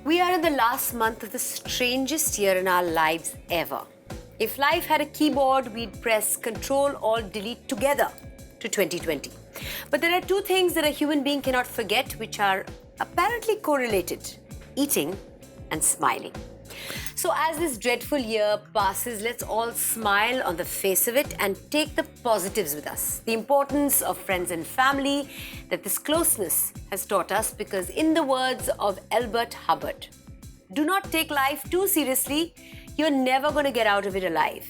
We are in the last month of the strangest year in our lives ever. If life had a keyboard, we'd press Control Alt Delete together to 2020. But there are two things that a human being cannot forget, which are apparently correlated: eating and smiling. So as this dreadful year passes, let's all smile on the face of it and take the positives with us. The importance of friends and family that this closeness has taught us, because in the words of Albert Hubbard, do not take life too seriously. You're never going to get out of it alive.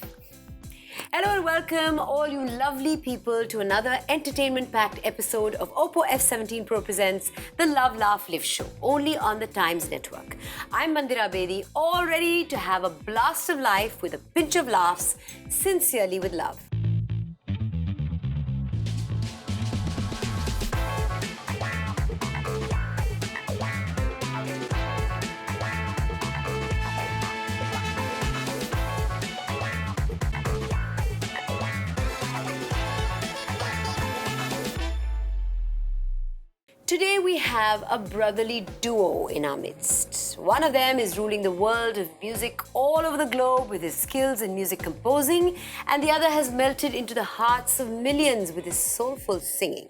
Hello and welcome all you lovely people to another entertainment-packed episode of Oppo F17 Pro presents the Love Laugh Live Show, only on the Times Network. I'm Mandira Bedi, all ready to have a blast of life with a pinch of laughs, sincerely with love. Today we have a brotherly duo in our midst. One of them is ruling the world of music all over the globe with his skills in music composing, and the other has melted into the hearts of millions with his soulful singing.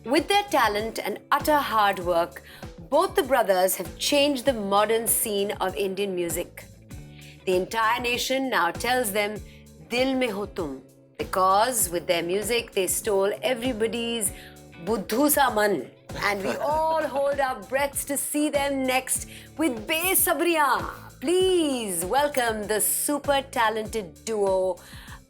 With their talent and utter hard work, both the brothers have changed the modern scene of Indian music. The entire nation now tells them Dil Mein Ho Tum, because with their music they stole everybody's Buddhu Sa Man, and we all hold our breaths to see them next with Besabriyan. Please welcome the super talented duo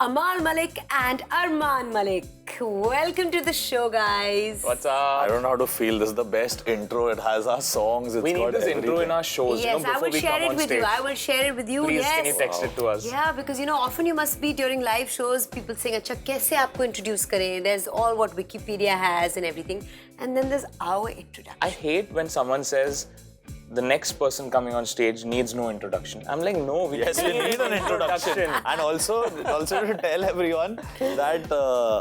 Amal Malik and Arman Malik. Welcome to the show, guys. What's up? I don't know how to feel. This is the best intro. It has our songs. We need this intro in our shows. Yes, before I will we share come it on with stage. you. I will share it with you. Please, yes. can you text it to us? Yeah, because often you must be during live shows, people saying, "Acha, kaise aapko introduce kare?" There's all what Wikipedia has and everything, and then there's our introduction. I hate when someone says the next person coming on stage needs no introduction. I'm like, no, we Yes, we need an introduction. And also to tell everyone that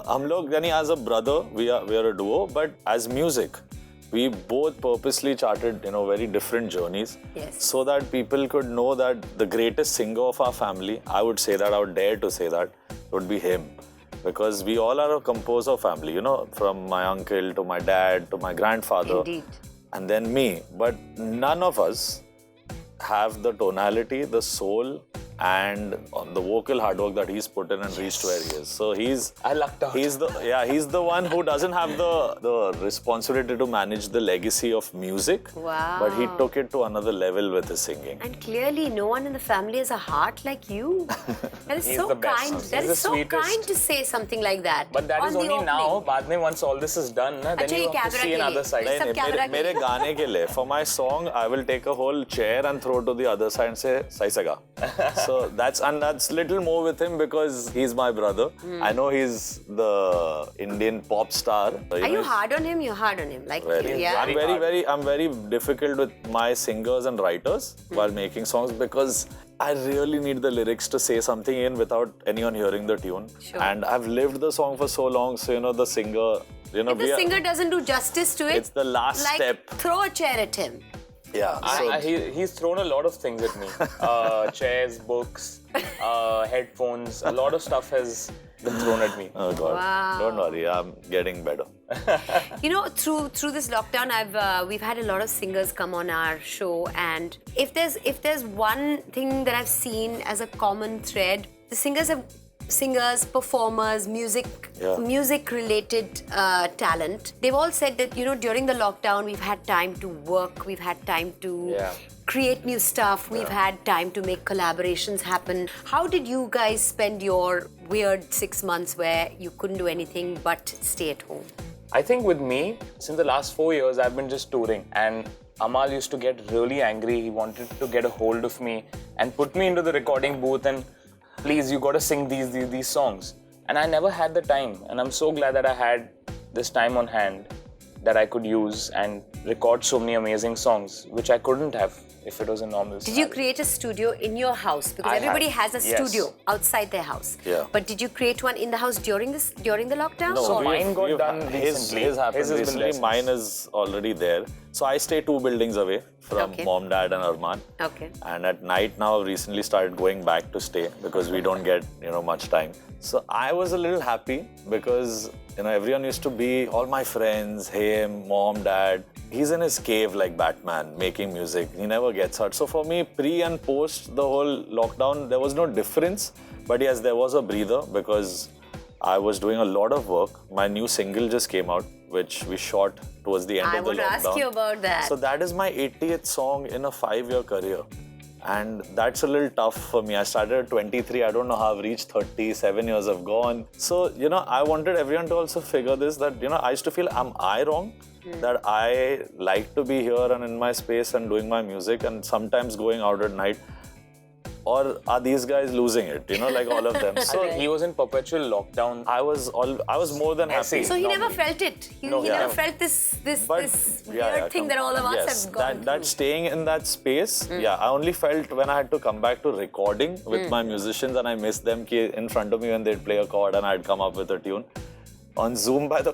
hum log, yani as a brother, we are a duo, but as music, we both purposely charted, very different journeys. Yes. So that people could know that the greatest singer of our family, I would say that, I would dare to say that, would be him. Because we all are a composer family, from my uncle to my dad to my grandfather. Indeed. And then me. But none of us have the tonality, the soul, and the vocal hard work that he's put in and reached where he is. So I lucked out. He's the one who doesn't have the responsibility to manage the legacy of music. Wow. But he took it to another level with his singing. And clearly, no one in the family has a heart like you. That is He's so the best. kind. He's That the is so sweetest. kind to say something like that. But that is on the only now. opening. Baad mein, once all this is done, then Achha, you ye have to camera see ke another liye. side. Sab नहीं, camera के मेरे गाने के लिए, for my song, I will take a whole chair and throw to the other side and say, "Sahi se ga." So that's little more with him because he's my brother. I know he's the Indian pop star. Are you hard on him? You're hard on him. Like, Very. yeah. I'm very difficult with my singers and writers while making songs because I really need the lyrics to say something in without anyone hearing the tune. Sure. And I've lived the song for so long, so the singer, If the singer doesn't do justice to it, it's the last step. Throw a chair at him. Yeah. So He's thrown a lot of things at me. Chairs, books, headphones. A lot of stuff has been thrown at me. oh God, Wow. don't worry, I'm getting better. Through this lockdown, we've had a lot of singers come on our show, and if there's one thing that I've seen as a common thread, the singers, performers, music-related talent. They've all said that during the lockdown we've had time to work, we've had time to create new stuff, we've had time to make collaborations happen. How did you guys spend your weird 6 months where you couldn't do anything but stay at home? I think with me, since the last 4 years, I've been just touring. And Amal used to get really angry. He wanted to get a hold of me and put me into the recording booth and, please, you got to sing these songs. And I never had the time. And I'm so glad that I had this time on hand that I could use and record so many amazing songs, which I couldn't have if it was a normal Did you scenario. create a studio in your house? Because I everybody have, has a yes. studio outside their house. Yeah. But did you create one in the house during the lockdown? No, So we've- mine got we've- done recently. His happened His has been recently. lessons. Mine is already there. So I stay 2 buildings away from Okay. mom, dad, and Arman. Okay. And at night now, I've recently started going back to stay because we don't get much time. So I was a little happy because everyone used to be all my friends, him, mom, dad. He's in his cave like Batman, making music. He never gets hurt. So for me, pre and post the whole lockdown, there was no difference. But yes, there was a breather because I was doing a lot of work. My new single just came out, which we shot towards the end I of the want to lockdown. ask you about that. So that is my 80th song in a 5-year career. And that's a little tough for me. I started at 23. I don't know how I've reached 30. 7 years have gone. So, I wanted everyone to also figure this that, I used to feel, am I wrong? That I like to be here and in my space and doing my music and sometimes going out at night. Or are these guys losing it? Like all of them. So He was in perpetual lockdown. I was more than happy. So he never felt it. He No, never yeah. felt this But weird thing that all of us yes, have gone that staying in that space, I only felt when I had to come back to recording with my musicians and I missed them in front of me when they'd play a chord and I'd come up with a tune. On Zoom, by the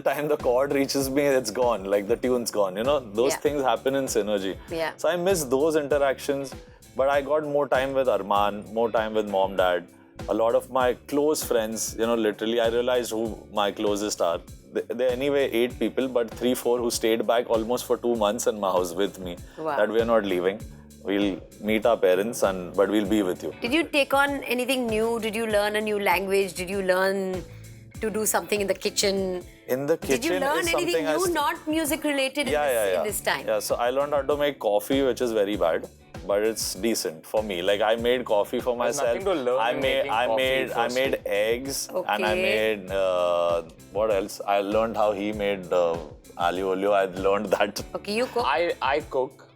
time the chord reaches me, it's gone. Like the tune's gone. Those Yeah. things happen in synergy. Yeah. So I miss those interactions. But I got more time with Arman, more time with mom, dad. A lot of my close friends, literally, I realized who my closest are. They're anyway 8 people, but 3, 4 who stayed back almost for 2 months in my house with me. Wow. That we're not leaving. We'll meet our parents, but we'll be with you. Did you take on anything new? Did you learn a new language? Did you learn to do something in the kitchen? In the kitchen Did you learn is anything something I new, not music related in this time? Yeah, so I learned how to make coffee, which is very bad, but it's decent for me. Like I made coffee for There's myself. nothing to learn I in made making coffee, I made eggs and I Okay. made what else? I learned how he made alio olio. I learned that. Okay, you cook. I cook.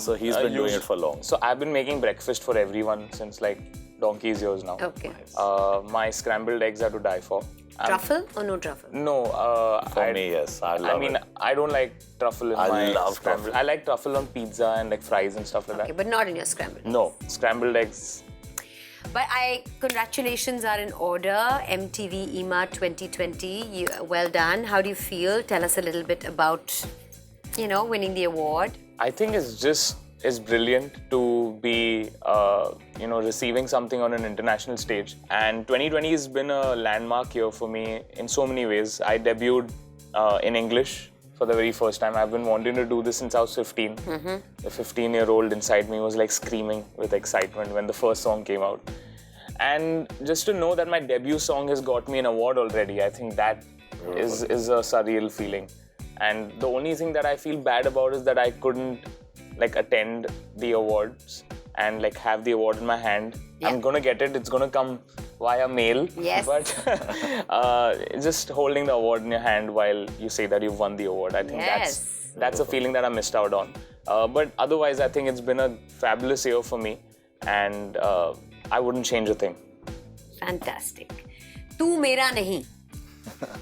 So he's been doing it for long. So I've been making breakfast for everyone since like donkey's years now. Okay. My scrambled eggs are to die for. Truffle or no truffle? No. For me, yes, I love it. I don't like truffle in I my love scrambled. truffle. I like truffle on pizza and like fries and stuff like Okay, that. but not in your scrambled. No, scrambled eggs. But congratulations are in order. MTV EMA 2020. Well done. How do you feel? Tell us a little bit about, winning the award. I think it's brilliant to be, receiving something on an international stage. And 2020 has been a landmark year for me in so many ways. I debuted in English for the very first time. I've been wanting to do this since I was 15. The 15-year-old inside me was like screaming with excitement when the first song came out. And just to know that my debut song has got me an award already, I think that is a surreal feeling. And the only thing that I feel bad about is that I couldn't attend the awards and have the award in my hand. Yeah. I'm gonna get it. It's gonna come via mail. Yes. But just holding the award in your hand while you say that you've won the award, I think Yes. that's a feeling that I missed out on. But otherwise, I think it's been a fabulous year for me, and I wouldn't change a thing. Fantastic. Tu Mera Nahi.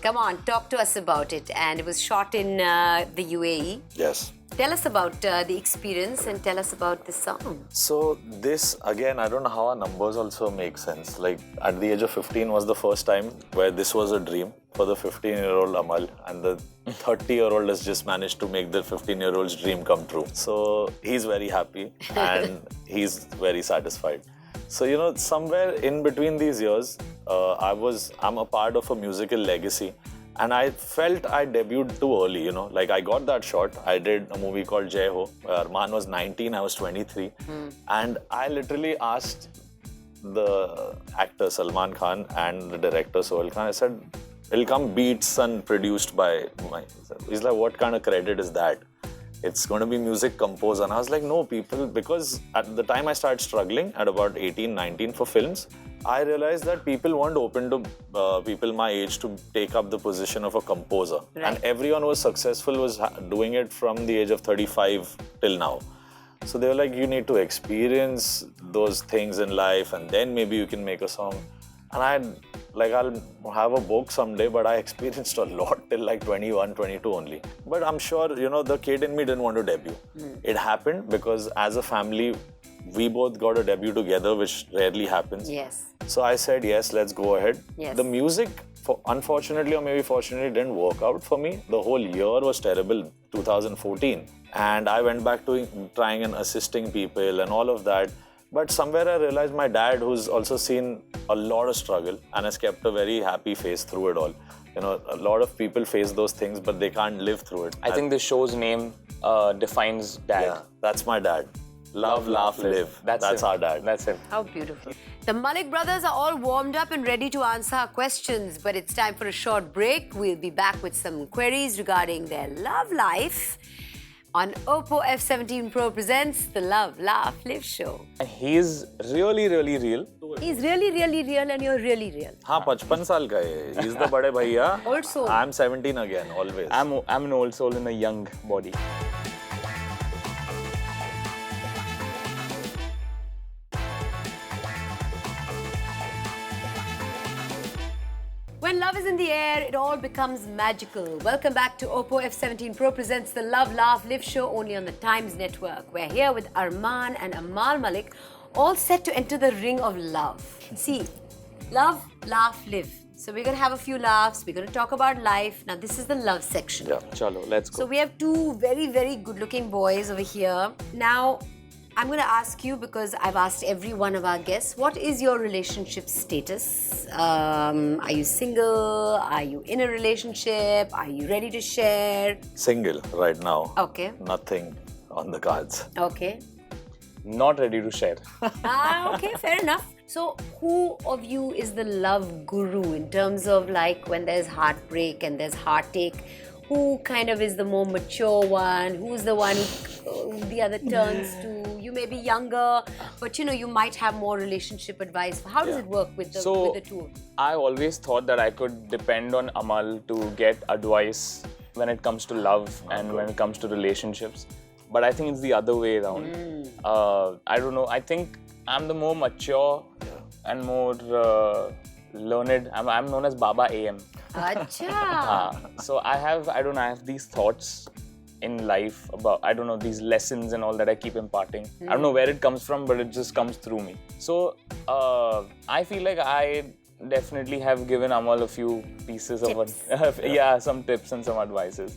Come on, talk to us about it. And it was shot in the UAE. Yes. Tell us about the experience and tell us about this song. So this, again, I don't know how our numbers also make sense. Like at the age of 15 was the first time where this was a dream for the 15-year-old Amal, and the 30-year-old has just managed to make the 15-year-old's dream come true. So he's very happy and he's very satisfied. So, somewhere in between these years, I'm a part of a musical legacy. And I felt I debuted too early, I got that shot. I did a movie called Jai Ho. Arman was 19, I was 23. And I literally asked the actor Salman Khan and the director Sohail Khan, I said, it'll come beats and produced by my... He's like, what kind of credit is that? It's going to be music composer. And I was like, no, people, because at the time I started struggling at about 18, 19 for films, I realized that people weren't open to people my age to take up the position of a composer. Right. And everyone who was successful was doing it from the age of 35 till now. So they were like, you need to experience those things in life and then maybe you can make a song. And I'll have a book someday, but I experienced a lot till like 21, 22 only. But I'm sure, the kid in me didn't want to debut. It happened because as a family, we both got a debut together, which rarely happens. Yes. So I said, yes, let's go ahead. Yes. The music, unfortunately or maybe fortunately, didn't work out for me. The whole year was terrible, 2014. And I went back to trying and assisting people and all of that. But somewhere I realized my dad, who's also seen a lot of struggle and has kept a very happy face through it all. A lot of people face those things, but they can't live through it. I think the show's name defines dad. Yeah, that's my dad. Love, laugh, live. That's him. our dad. That's him. How beautiful. The Malik brothers are all warmed up and ready to answer our questions, but it's time for a short break. We'll be back with some queries regarding their love life on Oppo F17 Pro presents the Love, Laugh, Live show. He's really, really real. He's really, really real and you're really real. हाँ 55 साल का है. He's the बड़े भैया. Old soul. I'm 17 again, always. I'm an old soul in a young body. When love is in the air, it all becomes magical. Welcome back to Oppo F17 Pro presents the Love, Laugh, Live show only on the Times Network. We're here with Arman and Amal Malik, all set to enter the ring of love. See, love, laugh, live. So we're going to have a few laughs. We're going to talk about life. Now, this is the love section. Yeah. Chalo, let's go. So we have two very, very good-looking boys over here. Now, I'm going to ask you, because I've asked every one of our guests, what is your relationship status? Are you single? Are you in a relationship? Are you ready to share? Single right now. Okay. Nothing on the cards. Okay. Not ready to share. Okay, fair enough. So, who of you is the love guru in terms of like when there's heartbreak and there's heartache? Who kind of is the more mature one? Who's the one who the other turns to? You may be younger, but you might have more relationship advice. How does it work with the two of you? I always thought that I could depend on Amal to get advice when it comes to love and when it comes to relationships. But I think it's the other way around. I don't know. I think I'm the more mature and more learned. I'm known as Baba AM. Acha. So I have these thoughts in life about, these lessons and all that I keep imparting. I don't know where it comes from, but it just comes through me. So I feel like I definitely have given Amal a few pieces of some tips and some advices.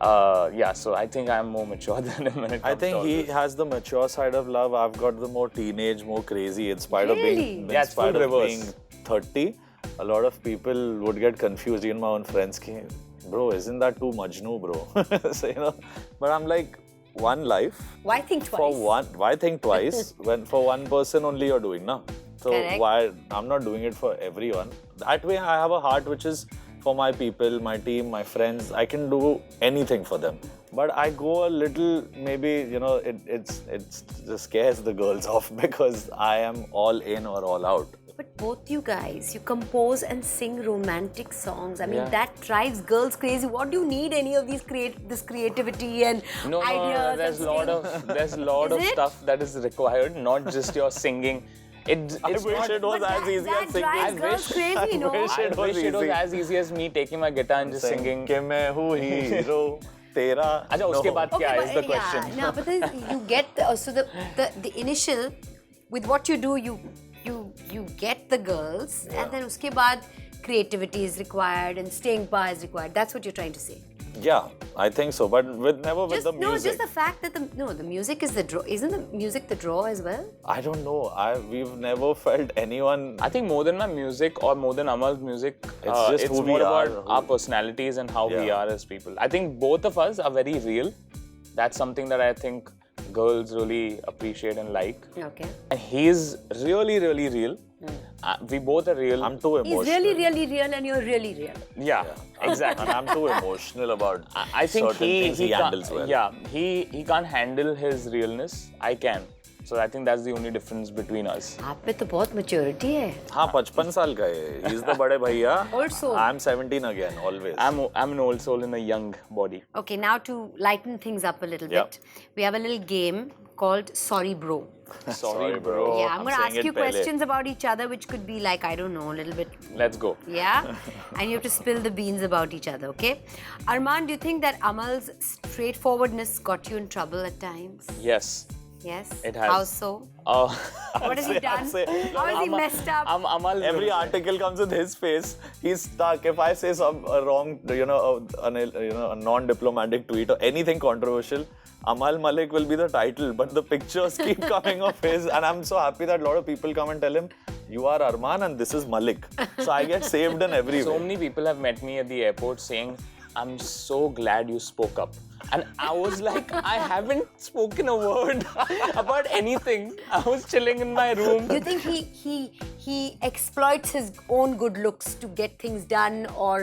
So I think I'm more mature than him when it comes I think to he has the mature side of love. I've got the more teenage, more crazy. In spite of being, Yeah, it's full being reverse. 30, a lot of people would get confused. Even my own friends came, bro, isn't that too Majnu, bro? So, but I'm like, one life. Why think twice? Why think twice when for one person only you're doing, na? So Correct. why I'm not doing it for everyone? That way I have a heart which is for my people, my team, my friends. I can do anything for them. But I go a little, maybe, it just scares the girls off because I am all in or all out. But both you guys, you compose and sing romantic songs. I mean, Yeah. that drives girls crazy. What do you need any of these this creativity and No, ideas? there's and a lot Is of it? stuff that is required, not just your singing. It's I wish not, it was But as easy that as singing. drives girls crazy, no? wish I it was wish it was easy. as easy as me taking my guitar and just singing. कि मैं हूँ hero, तेरा. अच्छा, उसके बाद क्या but is the question? Yeah, no, but then you get the initial with what you do, you get the girls, and then uske baad creativity is required and staying power is required. That's what you're trying to say. Yeah, I think so, but never with the music. No, just the fact that the music is the draw. Isn't the music the draw as well? I don't know. We've never felt anyone. I think more than my music or more than Amal's music, just who we more are, about our personalities and how we Yeah. are as people. I think both of us are very real. That's something that I think girls really appreciate and like. Okay. And he's really, really real. We both are real. I'm too emotional. He's really, really real, and you're really real. Yeah, exactly. And I'm too emotional about I think certain things he can't, handles well. Yeah, he can't handle his realness. I can. So I think that's the only difference between us. आप पे तो बहुत maturity है. हाँ 55 साल का है. He's the बड़े भैया. Old soul. I'm 17 again, always. I'm an old soul in a young body. Okay, now to lighten things up a little Yeah. bit, we have a little game called Sorry Bro. Sorry, bro. Yeah, I'm going to saying ask you it pehle. questions about each other, which could be like, I don't know, a little bit. Let's go. Yeah? And you have to spill the beans about each other, okay? Arman, do you think that Amal's straightforwardness got you in trouble at times? Yes. Yes? It has. How so? What has he done? How has he messed up? Amal. Every article comes with his face. He's stuck. If I say some wrong, a non-diplomatic tweet or anything controversial, Amal Malik will be the title, but the pictures keep coming of his, and I'm so happy that a lot of people come and tell him, "You are Arman and this is Malik." So I get saved in every So way. many people have met me at the airport saying, "I'm so glad you spoke up." And I was like, I haven't spoken a word about anything. I was chilling in my room. Do you think he exploits his own good looks to get things done or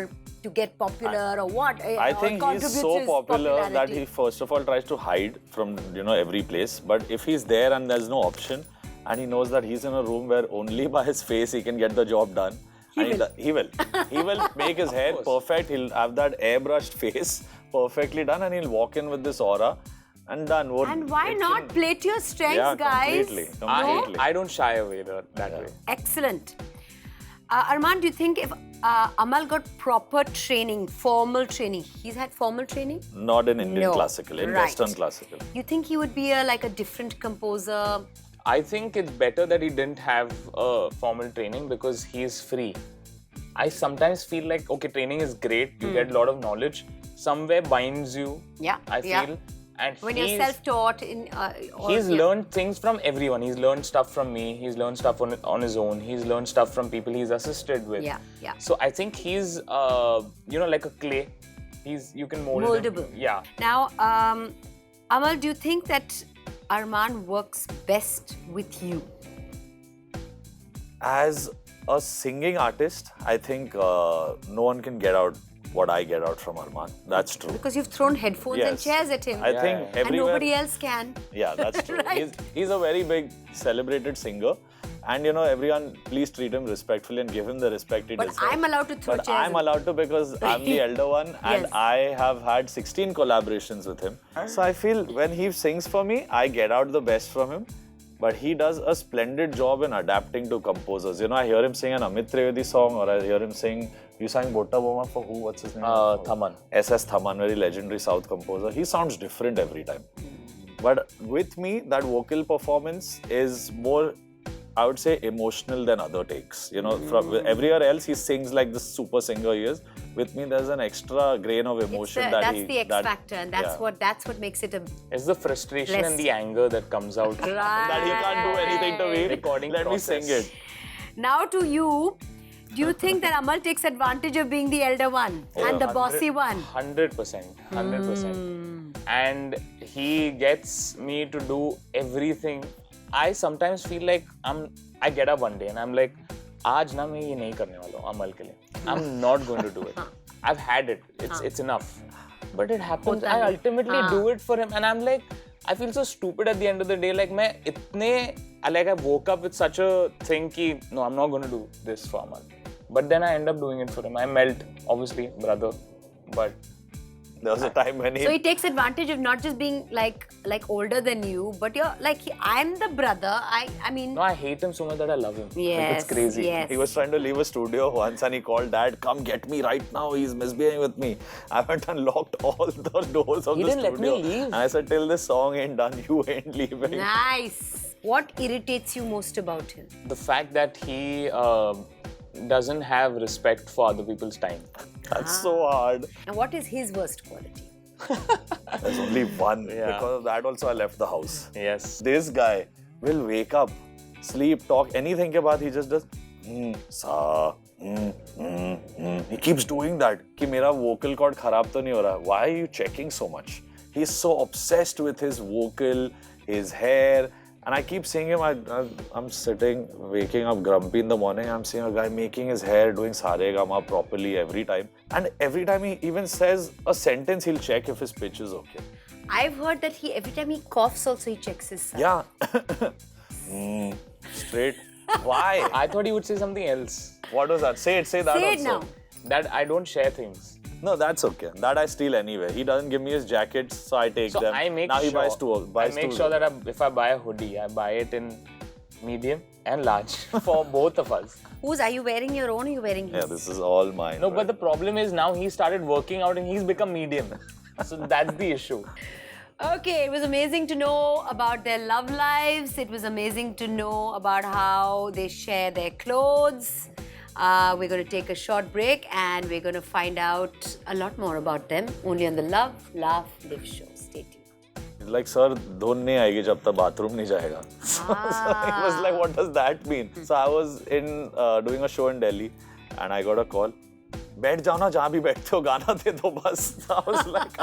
to get popular or what? I Or think he's contributes so his popular that popularity? he first of all tries to hide from every place. But if he's there and there's no option, and he knows that he's in a room where only by his face he can get the job done, he will make his hair perfect. He'll have that airbrushed face perfectly done, and he'll walk in with this aura and done. And why not play to your strengths, Yeah, guys? completely. I don't shy away that way. Excellent. Arman, do you think if Amal got proper training, formal training, he's had formal training? Not in Indian No. classical, in Right. Western classical. You think he would be like a different composer? I think it's better that he didn't have formal training because he's free. I sometimes feel like, okay, training is great, you get a lot of knowledge, somewhere binds you, Yeah, I yeah. feel. And When you're self-taught in... he's learned things from everyone. He's learned stuff from me, he's learned stuff on his own, he's learned stuff from people he's assisted with. Yeah, yeah. So I think he's, like a clay. You can mold Moldable. him. Yeah. Now, Amal, do you think that Arman works best with you? As a singing artist, I think no one can get out what I get out from Arman. That's true. Because you've thrown headphones and Yes. chairs at him. I think and everywhere. nobody else can. Yeah, that's true. Right. He's a very big celebrated singer. And everyone, please treat him respectfully and give him the respect he But deserves. I'm allowed to throw But chairs. I'm allowed to because I'm the elder one and Yes. I have had 16 collaborations with him. So I feel when he sings for me, I get out the best from him. But he does a splendid job in adapting to composers. I hear him sing an Amit Trivedi song, or I hear him sing, you sang Botta Boma for who? What's his name? Thaman. S.S. Thaman, very legendary South composer. He sounds different every time. But with me, that vocal performance is more, I would say, emotional than other takes. From everywhere else, he sings like the super singer he is. With me, there's an extra grain of emotion That's the X factor, and that's what makes it a... It's the frustration Blessed. and the anger that comes out. that he can't do anything to me. Recording Let process. me sing it. Now to you, do you think that Amal takes advantage of being the elder one and the bossy one? 100%. 100%. And he gets me to do everything. I sometimes feel like I get up one day and I'm like, आज ना मैं ये नहीं करने वाला हूँ अमल के लिए. I'm not going to do it. I've had it. It's enough. But it happens. I ultimately do it for him, and I'm like, I feel so stupid at the end of the day. Like I woke up with such a thing ki, no, I'm not going to do this for Amal. But then I end up doing it for him. I melt, obviously, brother. But there was a time when So he takes advantage of not just being like older than you, but you're like, I'm the brother. I mean... No, I hate him so much that I love him. Yes, It's crazy. yes. he was trying to leave a studio once and he called Dad, come get me right now. He's misbehaving with me. I went and locked all the doors of He the didn't let studio. me leave. And I said, till this song ain't done, you ain't leaving. Nice. What irritates you most about him? The fact that he doesn't have respect for other people's time. That's so hard. And what is his worst quality? There's only one. Yeah. Because of that also I left the house. Yes. This guy will wake up, sleep, talk, anything ke baad he just does He keeps doing that. Ki mera vocal cord kharab to nahi ho raha. Why are you checking so much? He's so obsessed with his vocal, his hair. And I keep seeing him, I'm sitting, waking up grumpy in the morning, I'm seeing a guy making his hair, doing Saregama properly every time. And every time he even says a sentence, he'll check if his pitch is okay. I've heard that he every time he coughs also he checks his son. Yeah. Straight. Why? I thought he would say something else. What was that? Say it. Say that Say it also. now. That I don't share things. No, that's okay. That I steal anyway. He doesn't give me his jackets, so I take So them. I make now sure. he buys two. I make sure that if I buy a hoodie, I buy it in medium and large for both of us. Are you wearing your own or are you wearing his? Yeah, this is all mine. No, right? but the problem is now he started working out and he's become medium. So that's the issue. Okay, it was amazing to know about their love lives. It was amazing to know about how they share their clothes. We're going to take a short break and we're going to find out a lot more about them only on the Love, Laugh, Live show. Stay tuned. He's like, sir, धुन नहीं आएगी जब तक bathroom नहीं जाएगा. So he was like, what does that mean? So I was in doing a show in Delhi and I got a call. बैठ जाओ ना जहाँ भी बैठते हो गाना दे दो बस. I was like,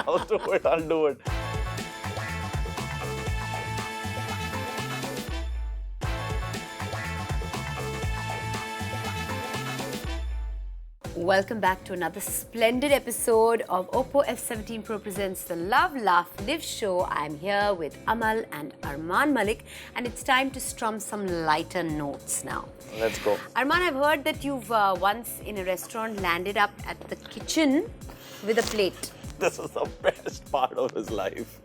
I'll do it. Welcome back to another splendid episode of Oppo F17 Pro presents the Love, Laugh, Live show. I'm here with Amal and Arman Malik and it's time to strum some lighter notes now. Let's go. Arman, I've heard that you've once in a restaurant landed up at the kitchen with a plate. This is the best part of his life.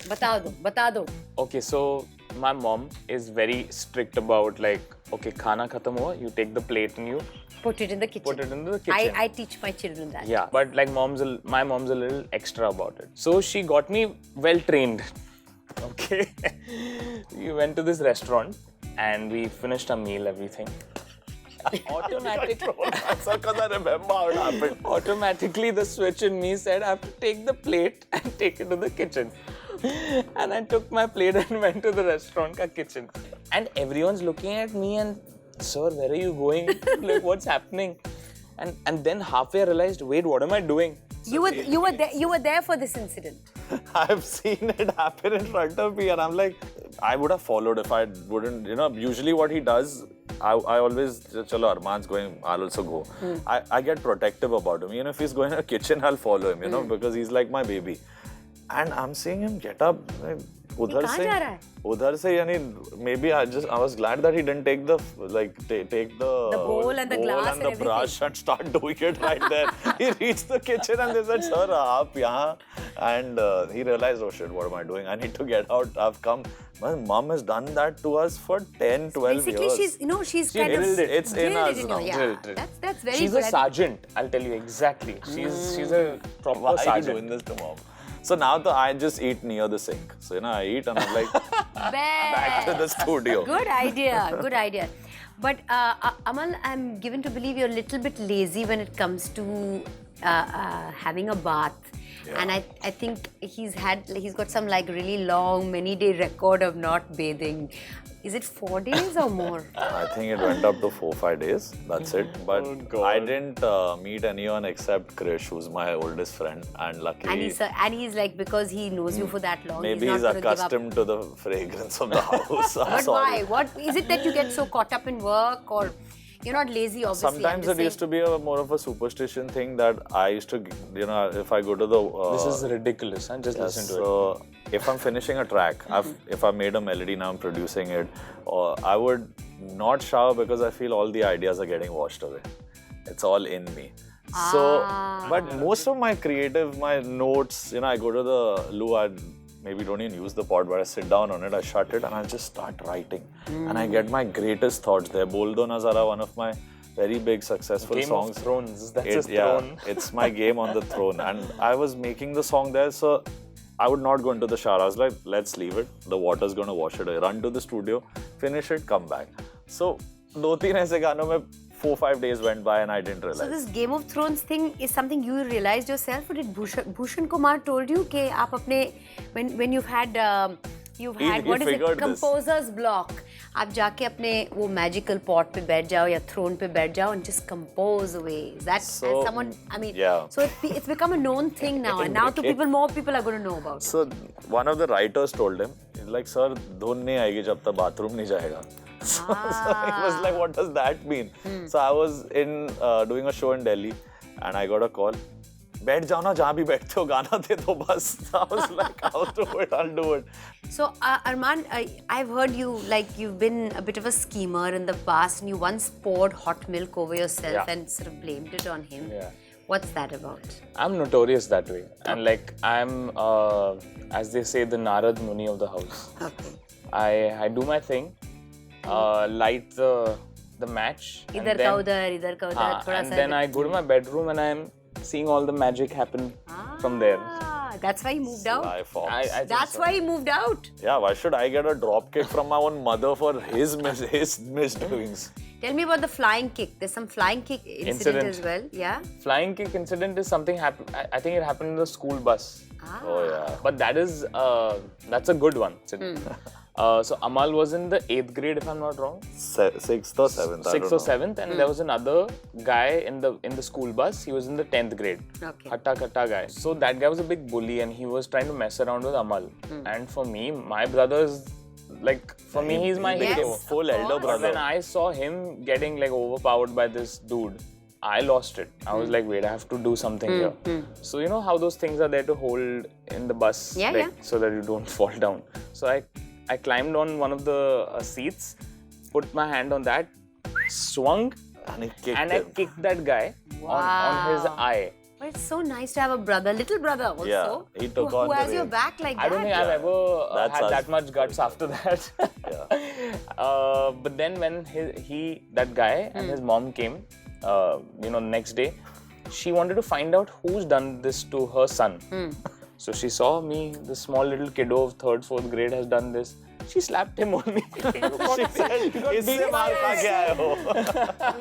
Bata do. Okay, so my mom is very strict about like, okay, khana khatam hua, you take the plate and you Put it in the kitchen. put it in the kitchen. I teach my children that. Yeah, but like my mom's a little extra about it. So she got me well trained. Okay. We went to this restaurant and we finished our meal, everything. Automatically the switch in me said I have to take the plate and take it to the kitchen. And I took my plate and went to the restaurant ka kitchen. And everyone's looking at me and, sir, where are you going? Like, what's happening? And then halfway I realized, wait, what am I doing? You were there for this incident. I've seen it happen in front of me and I'm like, I would have followed if I wouldn't, usually what he does, I always, chalo, Arman's going, I'll also go. I get protective about him. If he's going to the kitchen, I'll follow him, because he's like my baby. And I'm seeing him get up, udhar se, yani, maybe I was glad that he didn't take the, take the bowl and the glass and the brush and start doing it right there. He reached the kitchen and they said, sir, aap yahan. And he realized, oh shit, what am I doing? I need to get out. I've come. My mom has done that to us for 10, 12 Basically, years. she's She kind of drilled it. It's in drilled us it now. Yeah, Drilled it. that's very She's good. a sergeant, I'll tell you exactly. She's a proper Why are you sergeant. doing this to mom? So now I just eat near the sink. So, I eat and I'm like, back to the studio. Good idea. But Amal, I'm given to believe you're a little bit lazy when it comes to having a bath. Yeah. And I think he's got some like really long, many day record of not bathing. Is it 4 days or more? I think it went up to 4-5 days. That's it. But I didn't meet anyone except Krish, who's my oldest friend. And luckily... And he's like, because he knows you for that long, maybe he's he's not gonna accustomed to the fragrance of the house. I'm But sorry. why? What is it that you get so caught up in work or you're not lazy, obviously? Sometimes it used to be more of a superstition thing that I used to, if I go to the... This is ridiculous, huh? Just listen to it. So, if I'm finishing a track, if I've made a melody, now I'm producing it, I would not shower because I feel all the ideas are getting washed away. It's all in me. So, but most of my notes, I go to the loo, I maybe don't even use the pod, but I sit down on it, I shut it, and I just start writing. And I get my greatest thoughts there. Bol Do Nazara, one of my very big successful songs. Game of Thrones, that's his throne. It's my game on the throne. And I was making the song there, so I would not go into the shower. I was like, let's leave it. The water's going to wash it away. Run to the studio, finish it, come back. So, 2-3 aise ganon mein 4-5 days went by and I didn't realize. So this Game of Thrones thing is something you realized yourself, or did Bhushan Kumar told you कि आप अपने when you've had what is it, composer's block, आप जाके अपने वो magical pot पे बैठ जाओ या throne पे बैठ जाओ and just compose away. Is that So, as someone? I mean, yeah. So it's become a known thing now, and now more people are going to know about it. So one of the writers told him, he's like, sir, धुन नहीं आएगी जब तक bathroom नहीं जाएगा. So he was like, what does that mean? So I was doing a show in Delhi and I got a call. बैठ जाओ ना जहाँ भी बैठते हो गाना दे दो बस. I was like, I'll do it. So, Arman, I've heard you've been a bit of a schemer in the past, and you once poured hot milk over yourself Yeah. and sort of blamed it on him. Yeah. What's that about? I'm notorious that way. And like, I'm, as they say, the Narad Muni of the house. Okay. I do my thing, light the match. and Idhar ka udhar, thoda and sa then I go to my bedroom and I'm seeing all the magic happen from there. That's why he moved out. Sly fox. I think That's so. why he moved out. Yeah, why should I get a drop kick from my own mother for his misdoings? Tell me about the flying kick. There's some flying kick incident as well. Yeah. Flying kick incident is something I think it happened in the school bus. Oh yeah. But that's a good one. So Amal was in the 8th grade, if I'm not wrong. 6th or 7th. 6th or 7th, and there was another guy in the school bus. He was in the 10th grade. Okay. Hatta guy. So that guy was a big bully, and he was trying to mess around with Amal. And for me, my brother is like, for me, he's my Yes. hero. Full elder But brother. when I saw him getting like overpowered by this dude, I lost it. I was like, wait, I have to do something here. So you know how those things are there to hold in the bus, Yeah, like, yeah. so that you don't fall down. So I climbed on one of the seats, put my hand on that, swung, And he kicked and I him. kicked that guy on his Wow. eye. But it's so nice to have a brother, little brother also, Yeah, he took who on the has your reins. back like I don't that. think I've ever That's had us. that much guts after that. But then when that guy and his mom came, next day, she wanted to find out who's done this to her son. So she saw me, the small little kiddo of 3rd, 4th grade has done this. She slapped him on me. She said, "Isse maar kha ke aaye ho?"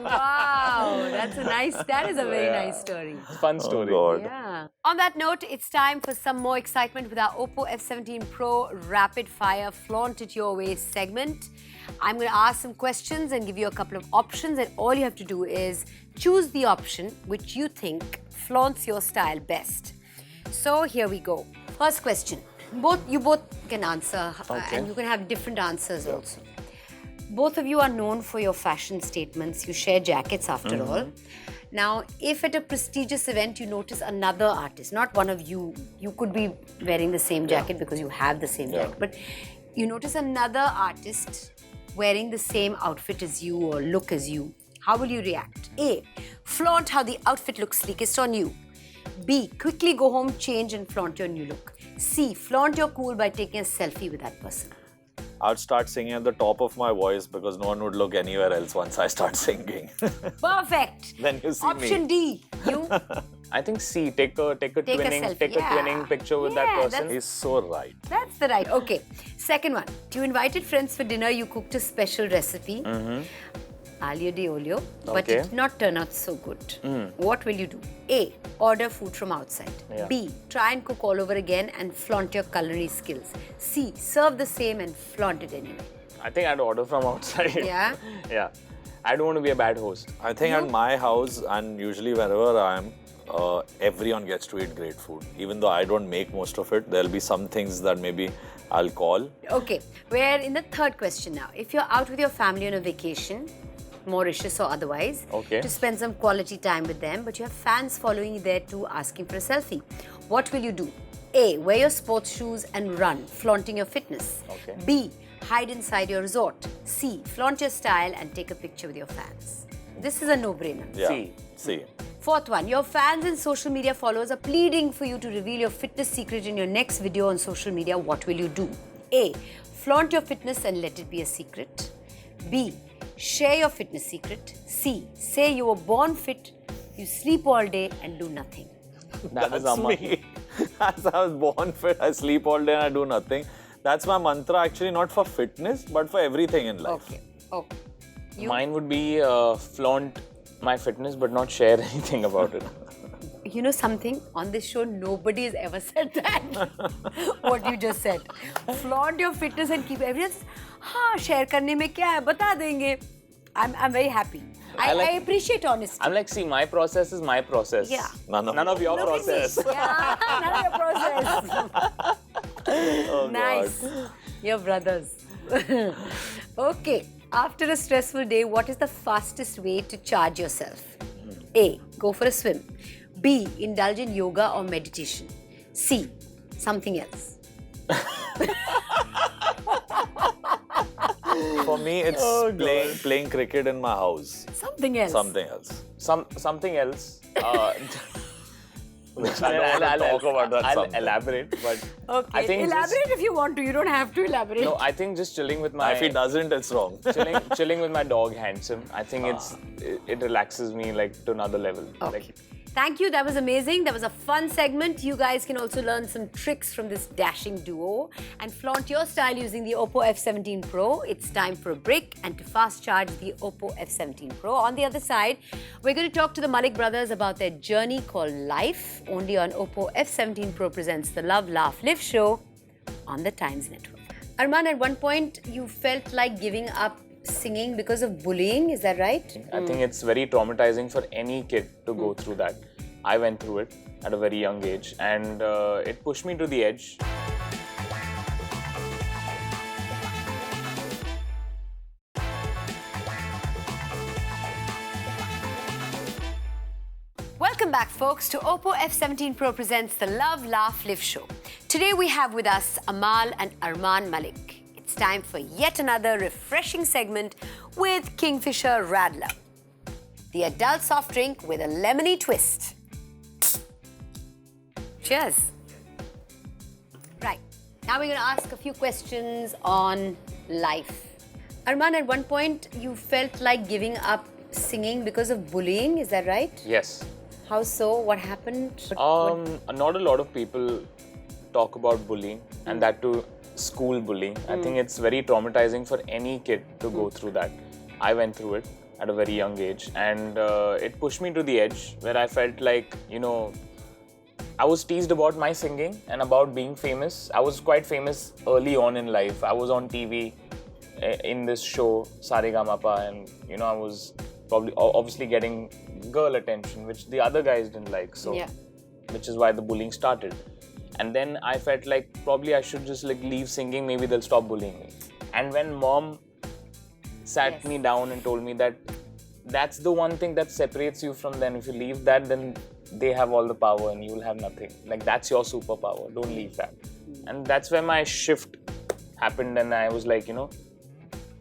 Wow, that is a very nice story. Fun story. God. Yeah. On that note, it's time for some more excitement with our Oppo F17 Pro Rapid Fire Flaunt It Your Way segment. I'm going to ask some questions and give you a couple of options, and all you have to do is choose the option which you think flaunts your style best. So here we go. First question. You both can answer, and you can have different answers also. Both of you are known for your fashion statements. You share jackets after all. Now, if at a prestigious event you notice another artist, not one of you, you could be wearing the same jacket because you have the same jacket, but you notice another artist wearing the same outfit as you or look as you, how will you react? A. Flaunt how the outfit looks sleekest on you. B. Quickly go home, change and flaunt your new look. C. Flaunt your cool by taking a selfie with that person. I'd start singing at the top of my voice because no one would look anywhere else once I start singing. Perfect. Then you see Option me. D. You. I think C, take a twinning selfie. picture with Yeah, that person. He's so right. That's the right. Okay. Second one. You invited friends for dinner. You cooked a special recipe. Aglio di olio. But Okay. it did not turn out so good. What will you do? A. Order food from outside. Yeah. B. Try and cook all over again and flaunt your culinary skills. C. Serve the same and flaunt it anyway. I think I'd order from outside. Yeah? Yeah. I don't want to be a bad host. I think at my house and usually wherever I am, everyone gets to eat great food. Even though I don't make most of it, there'll be some things that maybe I'll call. Okay. We're in the third question now. If you're out with your family on a vacation, Mauritius or otherwise, Okay. to spend some quality time with them, but you have fans following you there too asking for a selfie, what will you do? A. Wear your sports shoes and run, flaunting your fitness. Okay. B. Hide inside your resort. C. Flaunt your style and take a picture with your fans. This is a no-brainer. Yeah. See. See. Fourth one, your fans and social media followers are pleading for you to reveal your fitness secret in your next video on social media. What will you do? A. Flaunt your fitness and let it be a secret. B. Share your fitness secret. C. Say you were born fit, you sleep all day and do nothing. That is That's Amal. me. As I was born fit, I sleep all day and I do nothing. That's my mantra actually, not for fitness, but for everything in life. Okay. Okay. You? Mine would be flaunt my fitness but not share anything about it. You know something? On this show, nobody has ever said that. What you just said. Flaunt your fitness and keep everyone. हाँ, share करने में क्या है? बता देंगे. I'm very happy. I appreciate honesty. I'm like, see, my process is my process. Yeah. None of your Look at me. process. Yeah, none of your process. Oh, Nice. God. You're brothers. Okay. After a stressful day, what is the fastest way to charge yourself? A. Go for a swim. B. Indulge in yoga or meditation. C. Something else. For me, it's playing cricket in my house. Something else. Something else. Something else. Which I don't want to talk about that I'll something. elaborate, but Okay. I think Elaborate if you want to. You don't have to elaborate. No, I think just chilling with my If he doesn't, it's wrong. chilling with my dog Handsome. I think it relaxes me like to another level. Okay. Like, Thank you. That was amazing. That was a fun segment. You guys can also learn some tricks from this dashing duo and flaunt your style using the Oppo F17 Pro. It's time for a break and to fast charge the Oppo F17 Pro. On the other side, we're going to talk to the Malik brothers about their journey called Life. Only on Oppo F17 Pro presents the Love, Laugh, Live show on the Times Network. Arman, at one point you felt like giving up singing because of bullying, is that right? I think it's very traumatizing for any kid to go through that. I went through it at a very young age, and it pushed me to the edge. Welcome back, folks, to Oppo F17 Pro presents the Love, Laugh, Live show. Today we have with us Amal and Arman Malik. It's time for yet another refreshing segment with Kingfisher Radler, the adult soft drink with a lemony twist. Cheers. Right, now we're going to ask a few questions on life. Arman, at one point you felt like giving up singing because of bullying, is that right? Yes. How so? What happened? Not a lot of people talk about bullying, and that too school bullying. I think it's very traumatizing for any kid to go through that. I went through it at a very young age, and it pushed me to the edge where I felt like, I was teased about my singing and about being famous. I was quite famous early on in life. I was on TV in this show, Saregamapa, and I was probably obviously getting girl attention, which the other guys didn't like. So, which is why the bullying started. And then I felt like probably I should just leave singing, maybe they'll stop bullying me. And when mom sat me down and told me that that's the one thing that separates you from them. If you leave that, then they have all the power and you'll have nothing. Like, that's your superpower. Don't leave that. And that's where my shift happened, and I was like,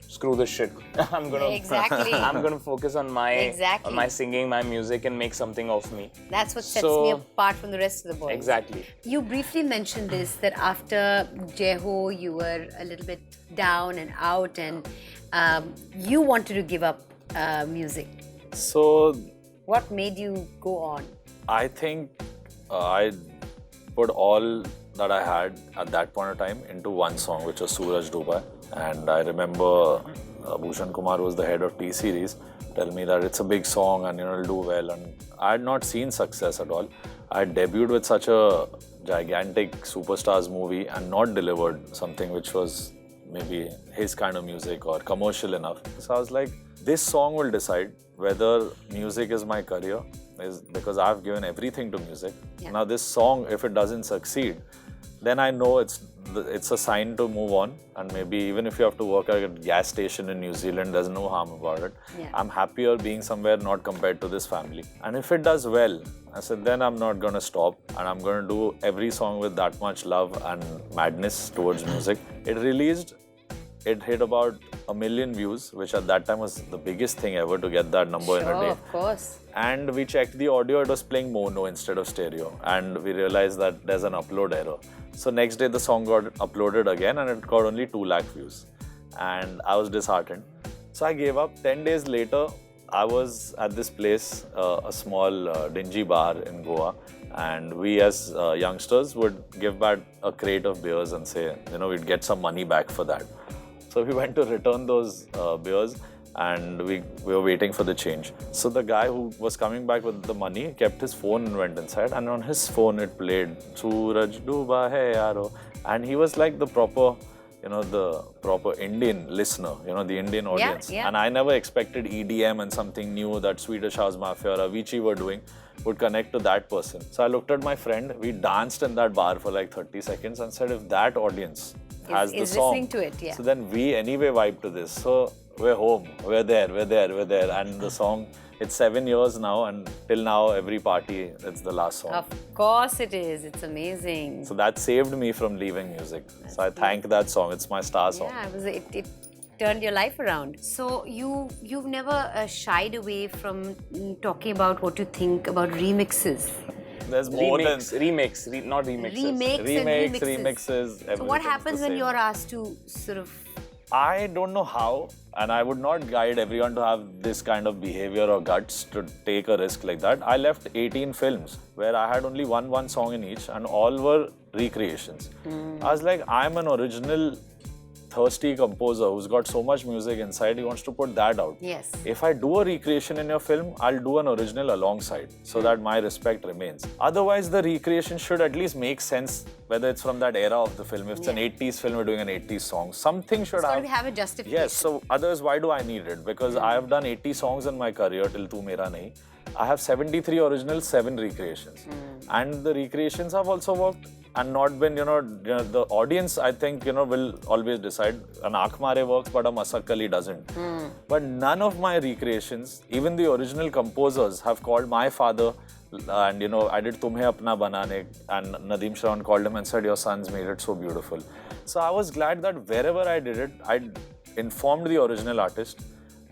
screw this shit. I'm gonna focus on my singing, my music, and make something of me. That's what sets me apart from the rest of the boys. Exactly. You briefly mentioned this, that after Jeho, you were a little bit down and out, and you wanted to give up music. So, what made you go on? I think I put all that I had at that point of time into one song, which was Suraj Dubai. And I remember Bhushan Kumar was the head of T-Series, tell me that it's a big song and it'll do well. And I had not seen success at all. I had debuted with such a gigantic superstars movie and not delivered something which was maybe his kind of music or commercial enough. So I was like, this song will decide whether music is my career, is because I've given everything to music. Now this song, if it doesn't succeed, then I know it's a sign to move on, and maybe even if you have to work at a gas station in New Zealand, there's no harm about it. I'm happier being somewhere not compared to this family. And if it does well, I said, then I'm not going to stop, and I'm going to do every song with that much love and madness towards music. It released, it hit about 1 million views, which at that time was the biggest thing ever to get that number in a day. Of course. And we checked the audio, it was playing mono instead of stereo, and we realized that there's an upload error. So next day the song got uploaded again and it got only 2 lakh views. And I was disheartened. So I gave up. 10 days later, I was at this place, a small dingy bar in Goa, and we as youngsters would give back a crate of beers and say, we'd get some money back for that. So we went to return those beers, and we were waiting for the change. So the guy who was coming back with the money kept his phone and went inside, and on his phone it played Suraj Duba Hai Yaro, and he was like the proper, the proper Indian listener, the Indian audience. And I never expected EDM and something new that Swedish House Mafia or Avicii were doing would connect to that person. So I looked at my friend, we danced in that bar for like 30 seconds and said, if that audience has the song, listening to it, so then we anyway vibe to this. So we're home, we're there, and the song it's 7 years now, and till now, every party, it's the last song. Of course it is. It's amazing. So that saved me from leaving music. So I thank that song. It's my star song. Yeah, it turned your life around. So you've never shied away from talking about what you think about remixes. There's more than not remixes. remixes. So what happens when you're asked to sort of... I don't know how, and I would not guide everyone to have this kind of behavior or guts to take a risk like that. I left 18 films where I had only one song in each, and all were recreations. I was like, I'm an original thirsty composer who's got so much music inside, he wants to put that out. Yes. If I do a recreation in your film, I'll do an original alongside so that my respect remains. Otherwise, the recreation should at least make sense, whether it's from that era of the film. If it's an 80s film, we're doing an 80s song. Something should It's got to have a justification. Yes, so otherwise, why do I need it? Because I have done 80 songs in my career till Tu Mera Nahi. I have 73 originals, 7 recreations. And the recreations have also worked and not been, the audience, I think, will always decide. An Aankh Mare works, but a Masakali doesn't. But none of my recreations, even the original composers, have called my father and, I did Tumhe Apna Banane, and Nadeem Shravan called him and said, your sons made it so beautiful. So I was glad that wherever I did it, I informed the original artist,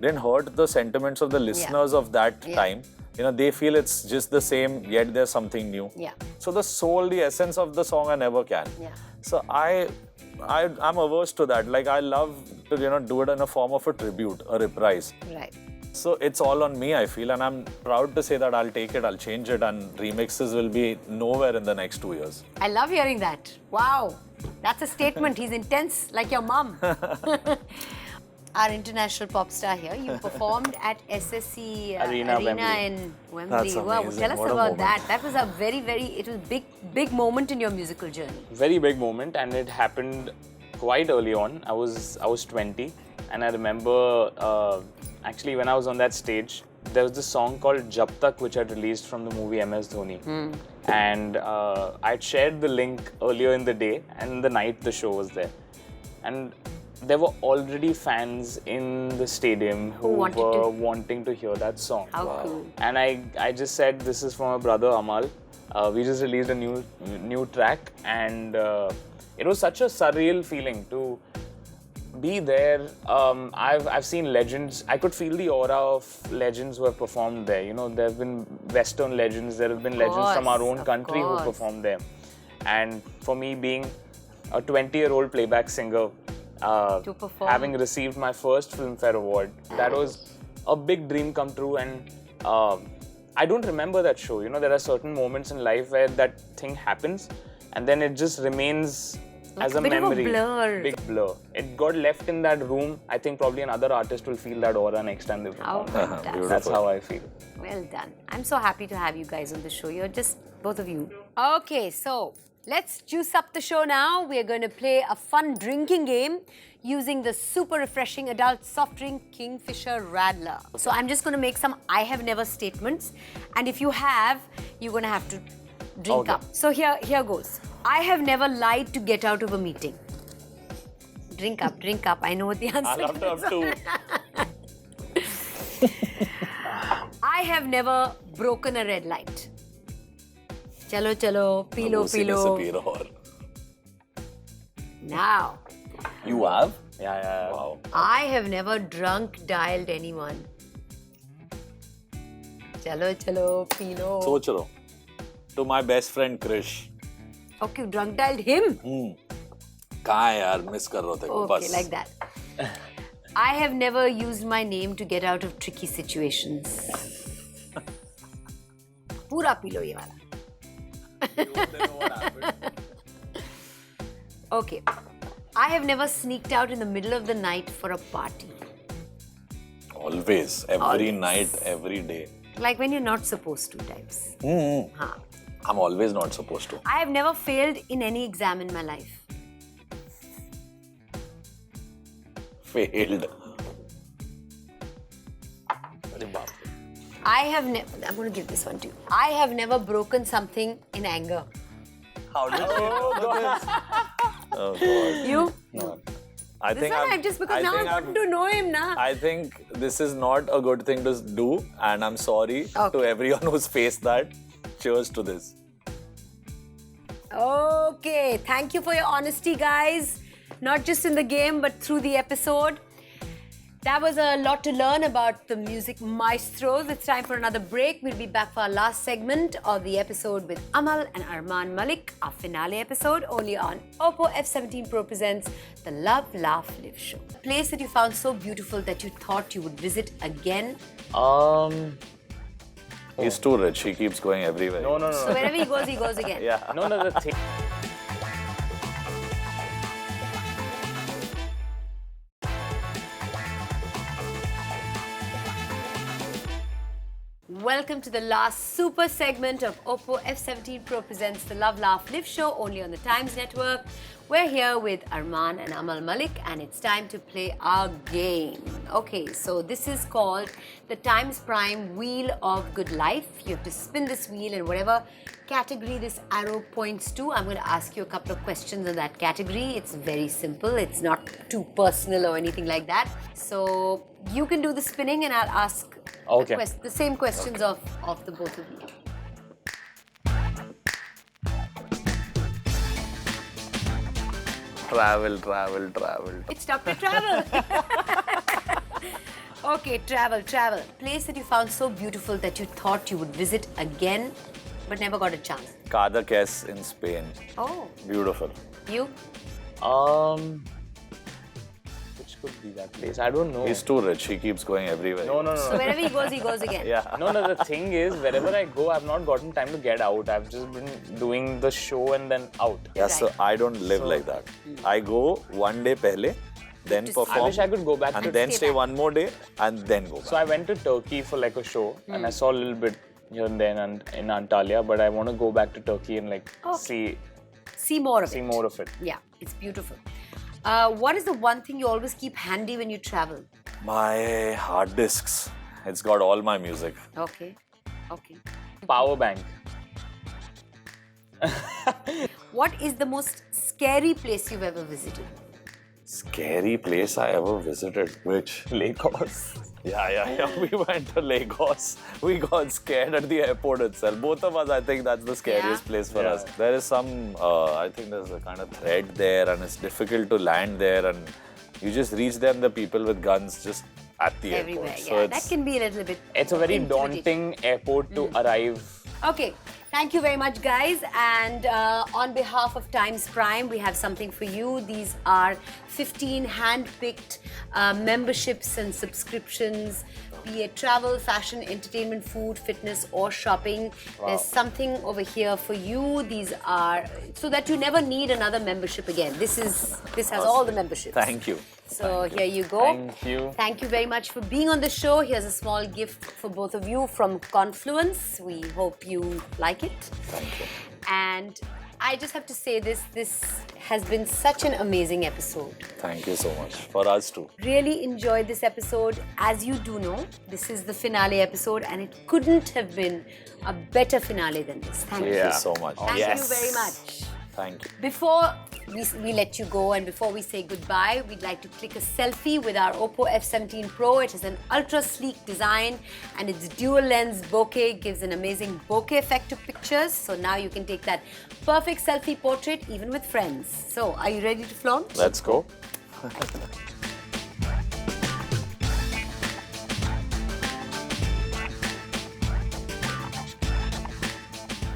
didn't hurt the sentiments of the listeners of that time. They feel it's just the same, yet there's something new. Yeah. So the soul, the essence of the song, I never can. Yeah. So I'm averse to that. Like, I love to, do it in a form of a tribute, a reprise. Right. So it's all on me, I feel, and I'm proud to say that I'll take it, I'll change it, and remixes will be nowhere in the next 2 years. I love hearing that. Wow. That's a statement. He's intense, like your mum. Our international pop star here. You performed at SSC Arena in Wembley. That's Wow, amazing. tell us What a about moment. that. That was a it was a big moment in your musical journey. Very big moment, and it happened quite early on. I was 20, and I remember actually when I was on that stage, there was this song called Jab Tak, which I'd released from the movie MS Dhoni. And I'd shared the link earlier in the day, and the night the show was there. And there were already fans in the stadium who were wanting to hear that song. How cool. And I just said, this is from my brother Amal. We just released a new track, and it was such a surreal feeling to be there. I've seen legends. I could feel the aura of legends who have performed there. There have been Western legends. There have been legends from our own country who performed there. And for me, being a 20-year-old playback singer, to perform. Having received my first Filmfare Award, that was a big dream come true. And I don't remember that show. There are certain moments in life where that thing happens, and then it just remains as a bit memory. Of a blur. Big blur. It got left in that room. I think probably another artist will feel that aura next time they perform. That's how I feel. Well done. I'm so happy to have you guys on the show. You're just both of you. Okay, so let's juice up the show now. We're going to play a fun drinking game using the super refreshing adult soft drink Kingfisher Radler. So I'm just going to make some I have never statements. And if you have, you're going to have to drink up. So here goes. I have never lied to get out of a meeting. Drink up. I know what the answer I'll have to have two. I have never broken a red light. Chalo, pee lo. Now, You have? Yeah. Wow. I have never drunk dialed anyone. Chalo, pee lo. Soch raho. To my best friend Krish. Okay, you drunk dialed him? कहाँ है यार? Miss कर रहे थे को Okay, बस. like that. I have never used my name to get out of tricky situations. Pura pee lo ye wala. Okay. I have never sneaked out in the middle of the night for a party. Always, every Always. night, every day. Like when you're not supposed to types. Huh. I'm always not supposed to. I have never failed in any exam in my life. Failed. I'm going to give this one to you. I have never broken something in anger. How did you know this? Oh God. You? No. I This think one I'm- I've just because I now think I've gotten to know him now. I think this is not a good thing to do, and I'm sorry Okay. to everyone who's faced that. Cheers to this. Okay, thank you for your honesty, guys. Not just in the game, but through the episode. That was a lot to learn about the music maestros. It's time for another break. We'll be back for our last segment of the episode with Amal and Arman Malik, our finale episode, only on Oppo F17 Pro presents the Love, Laugh, Live show. A place that you found so beautiful that you thought you would visit again. He's too rich. He keeps going everywhere. No. So wherever he goes again. Yeah. No, the thing. Welcome to the last super segment of Oppo F17 Pro presents the Love, Laugh, Live show, only on the Times Network. We're here with Arman and Amal Malik, and it's time to play our game. Okay, so this is called the Times Prime Wheel of Good Life. You have to spin this wheel in whatever category this arrow points to. I'm going to ask you a couple of questions in that category. It's very simple. It's not too personal or anything like that. So you can do the spinning and I'll ask Okay. the same questions of the both of you. Travel. It's Dr. Travel. Okay, travel. Place that you found so beautiful that you thought you would visit again, but never got a chance. Cadaqués in Spain. Oh, Beautiful. you? Which could be that place? I don't know. He's too rich. He keeps going everywhere. No. So wherever he goes again. Yeah. No, the thing is, wherever I go, I've not gotten time to get out. I've just been doing the show and then out. Yeah, so I don't live like that. I go one day pehle, then Just- perform. I wish I could go back and to- then Stay stay back. one more day and then go back. So I went to Turkey for like a show and I saw a little bit here and there and in Antalya, but I want to go back to Turkey and like Okay. see See more of it. it. Yeah, it's beautiful. What is the one thing you always keep handy when you travel? My hard disks. It's got all my music. Okay. Power bank. What is the most scary place you've ever visited? Scary place I ever visited. Which? Lagos. Yeah. We went to Lagos. We got scared at the airport itself. Both of us, I think that's the scariest Yeah. place for Yeah. us. There is some, I think there's a kind of threat there and it's difficult to land there and you just reach there and the people with guns just at the Everywhere, airport. yeah. That can be a little bit It's a very intimidating. daunting airport to arrive. Okay, thank you very much, guys. And on behalf of Times Prime, we have something for you. These are 15 hand-picked memberships and subscriptions, be it travel, fashion, entertainment, food, fitness, or shopping. There's something over here for you. These are so that you never need another membership again. This has all the memberships. Thank you. So here you go. Thank you. Thank you very much for being on the show. Here's a small gift for both of you from Confluence. We hope you like it. Thank you. And I just have to say this has been such an amazing episode. Thank you so much. For us too. Really enjoyed this episode. As you do know, this is the finale episode and it couldn't have been a better finale than this. Thank Thank you. you so much. Thank you very much. Thank you. Before we let you go and before we say goodbye, we'd like to click a selfie with our Oppo F17 Pro. It is an ultra sleek design and its dual lens bokeh gives an amazing bokeh effect to pictures. So now you can take that perfect selfie portrait even with friends. So are you ready to flaunt? Let's go.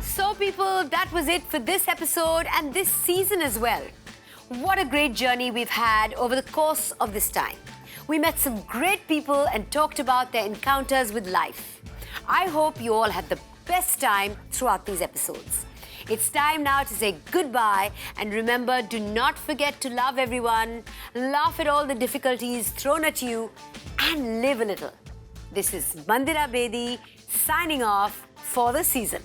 So people, that was it for this episode and this season as well. What a great journey we've had over the course of this time. We met some great people and talked about their encounters with life. I hope you all had the best time throughout these episodes. It's time now to say goodbye and remember, do not forget to love everyone, laugh at all the difficulties thrown at you and live a little. This is Mandira Bedi signing off for the season.